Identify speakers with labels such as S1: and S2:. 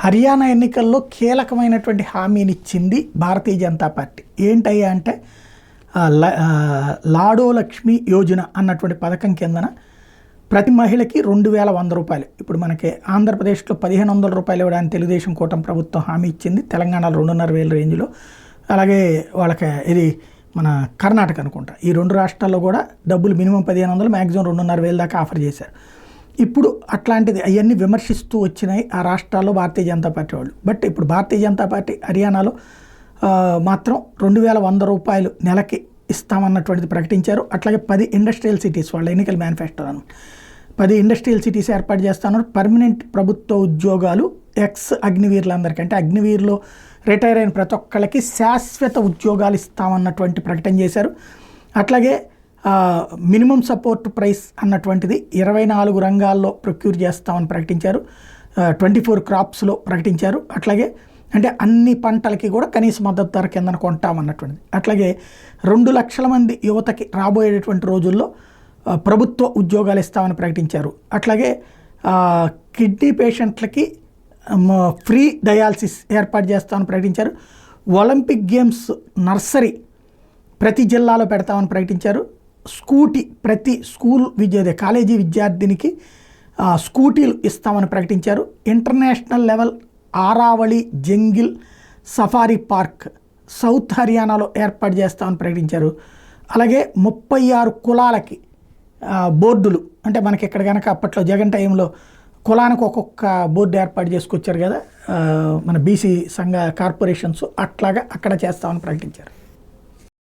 S1: హర్యానా ఎన్నికల్లో కీలకమైనటువంటి హామీనిచ్చింది భారతీయ జనతా పార్టీ. ఏంటయ్యా అంటే లాడో లక్ష్మి యోజన అన్నటువంటి పథకం కిందన ప్రతి మహిళకి 2,100 రూపాయలు. ఇప్పుడు మనకి ఆంధ్రప్రదేశ్లో 1,500 రూపాయలు ఇవ్వడానికి తెలుగుదేశం కూటమి ప్రభుత్వం హామీ ఇచ్చింది. తెలంగాణలో 2,500 రేంజ్లో, అలాగే వాళ్ళకి ఇది మన కర్ణాటక అనుకుంటా. ఈ రెండు రాష్ట్రాల్లో కూడా డబ్బులు మినిమం 1,500, మ్యాక్సిమం 2,500 దాకా ఆఫర్ చేశారు. ఇప్పుడు అట్లాంటిది అవన్నీ విమర్శిస్తూ వచ్చినాయి ఆ రాష్ట్రాల్లో భారతీయ జనతా పార్టీ వాళ్ళు. బట్ ఇప్పుడు భారతీయ జనతా పార్టీ హర్యానాలో మాత్రం 2,100 రూపాయలు నెలకి ఇస్తామన్నటువంటిది ప్రకటించారు. అట్లాగే 10 ఇండస్ట్రియల్ సిటీస్ వాళ్ళ ఎన్నికల మేనిఫెస్టో అనమాట. 10 ఇండస్ట్రియల్ సిటీస్ ఏర్పాటు చేస్తున్నారు. పర్మనెంట్ ప్రభుత్వ ఉద్యోగాలు ఎక్స్ అగ్నివీరులందరికీ, అంటే అగ్నివీరులో రిటైర్ అయిన ప్రతి ఒక్కళ్ళకి శాశ్వత ఉద్యోగాలు ఇస్తామన్నటువంటి ప్రకటన చేశారు. అట్లాగే మినిమం సపోర్ట్ ప్రైస్ అన్నటువంటిది 24 రంగాల్లో ప్రొక్యూర్ చేస్తామని ప్రకటించారు. 24 క్రాప్స్లో ప్రకటించారు. అట్లాగే అంటే అన్ని పంటలకి కూడా కనీస మద్దతు ధర కిందన కొంటామన్నటువంటిది. అట్లాగే 2 లక్షల మంది యువతకి రాబోయేటువంటి రోజుల్లో ప్రభుత్వ ఉద్యోగాలు ఇస్తామని ప్రకటించారు. అట్లాగే కిడ్నీ పేషెంట్లకి ఫ్రీ డయాలసిస్ ఏర్పాటు చేస్తామని ప్రకటించారు. ఒలింపిక్ గేమ్స్ నర్సరీ ప్రతి జిల్లాలో పెడతామని ప్రకటించారు. స్కూటీ ప్రతి స్కూల్ కాలేజీ విద్యార్థినికి స్కూటీలు ఇస్తామని ప్రకటించారు. International level Aravalli jungle safari park south హర్యానాలో ఏర్పాటు చేస్తామని ప్రకటించారు. అలాగే 36 కులాలకి బోర్డులు, అంటే మనకి ఇక్కడ కనుక అప్పట్లో జగన్ టైంలో కులానికి ఒక్కొక్క బోర్డు ఏర్పాటు చేసుకొచ్చారు కదా మన బీసీ సంఘ కార్పొరేషన్స్, అట్లాగా అక్కడ చేస్తామని ప్రకటించారు.